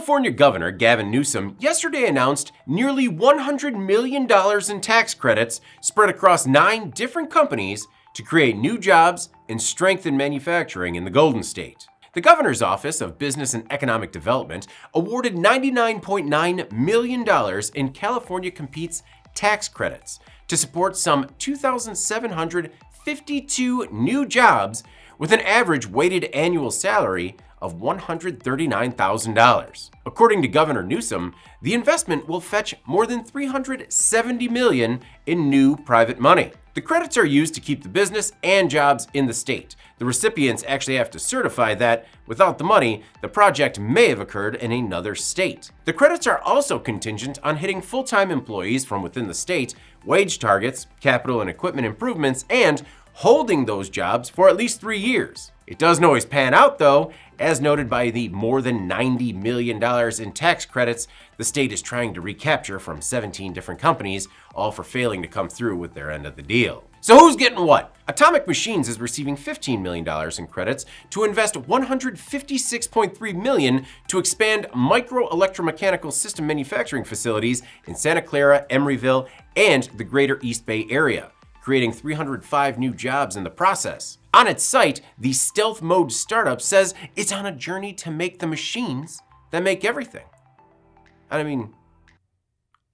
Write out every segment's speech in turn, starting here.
California Governor Gavin Newsom yesterday announced nearly $100 million in tax credits spread across 9 different companies to create new jobs and strengthen manufacturing in the Golden State. The governor's Office of Business and Economic Development awarded $99.9 million in California Competes tax credits to support some 2,752 new jobs with an average weighted annual salary of $139,000. According to Governor Newsom, the investment will fetch more than $370 million in new private money. The credits are used to keep the business and jobs in the state. The recipients actually have to certify that, without the money, the project may have occurred in another state. The credits are also contingent on hitting full-time employees from within the state, wage targets, capital and equipment improvements, and holding those jobs for at least 3 years. It doesn't always pan out though. As noted by the more than $90 million in tax credits the state is trying to recapture from 17 different companies, all for failing to come through with their end of the deal. So who's getting what? Atomic Machines is receiving $15 million in credits to invest $156.3 million to expand micro-electromechanical system manufacturing facilities in Santa Clara, Emeryville, and the greater East Bay area, creating 305 new jobs in the process. On its site, the stealth mode startup says it's on a journey to make the machines that make everything. I mean,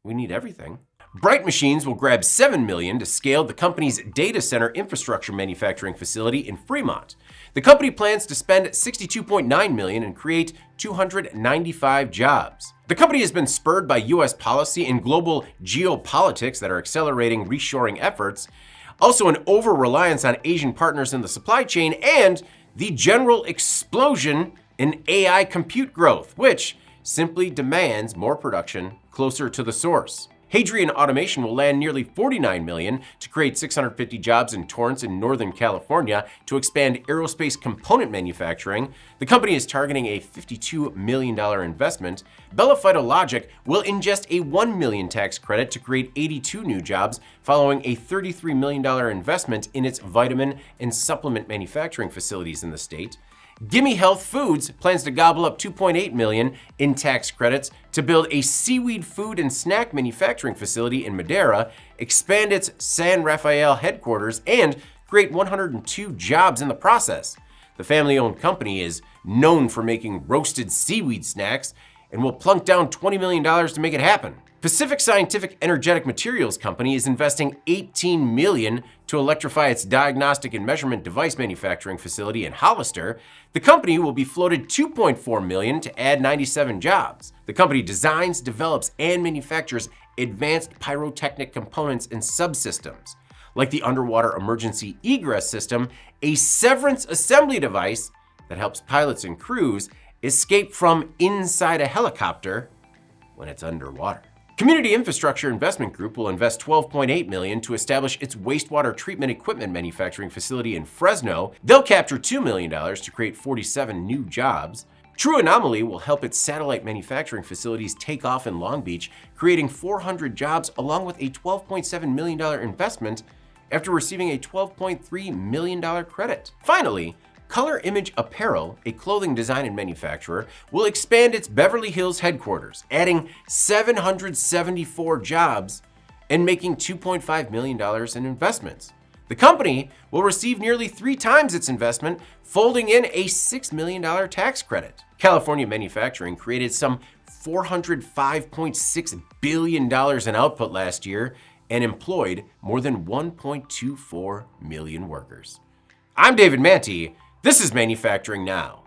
we need everything. Bright Machines will grab $7 million to scale the company's data center infrastructure manufacturing facility in Fremont. The company plans to spend $62.9 million and create 295 jobs. The company has been spurred by U.S. policy and global geopolitics that are accelerating reshoring efforts, also an over-reliance on Asian partners in the supply chain, and the general explosion in AI compute growth, which simply demands more production closer to the source. Hadrian Automation will land nearly $49 million to create 650 jobs in Torrance in Northern California to expand aerospace component manufacturing. The company is targeting a $52 million investment. Bella Logic will ingest a $1 million tax credit to create 82 new jobs following a $33 million investment in its vitamin and supplement manufacturing facilities in the state. Gimme Health Foods plans to gobble up $2.8 million in tax credits to build a seaweed food and snack manufacturing facility in Madera, expand its San Rafael headquarters, and create 102 jobs in the process. The family-owned company is known for making roasted seaweed snacks and will plunk down $20 million to make it happen. Pacific Scientific Energetic Materials Company is investing $18 million to electrify its diagnostic and measurement device manufacturing facility in Hollister. The company will be floated $2.4 million to add 97 jobs. The company designs, develops, and manufactures advanced pyrotechnic components and subsystems, like the underwater emergency egress system, a severance assembly device that helps pilots and crews escape from inside a helicopter when it's underwater. Community Infrastructure Investment Group will invest $12.8 million to establish its wastewater treatment equipment manufacturing facility in Fresno. They'll capture $2 million to create 47 new jobs. True Anomaly will help its satellite manufacturing facilities take off in Long Beach, creating 400 jobs along with a $12.7 million investment after receiving a $12.3 million credit. Finally, Color Image Apparel, a clothing design and manufacturer, will expand its Beverly Hills headquarters, adding 774 jobs and making $2.5 million in investments. The company will receive nearly 3 times its investment, folding in a $6 million tax credit. California Manufacturing created some $405.6 billion in output last year and employed more than 1.24 million workers. I'm David Manti. This is Manufacturing Now.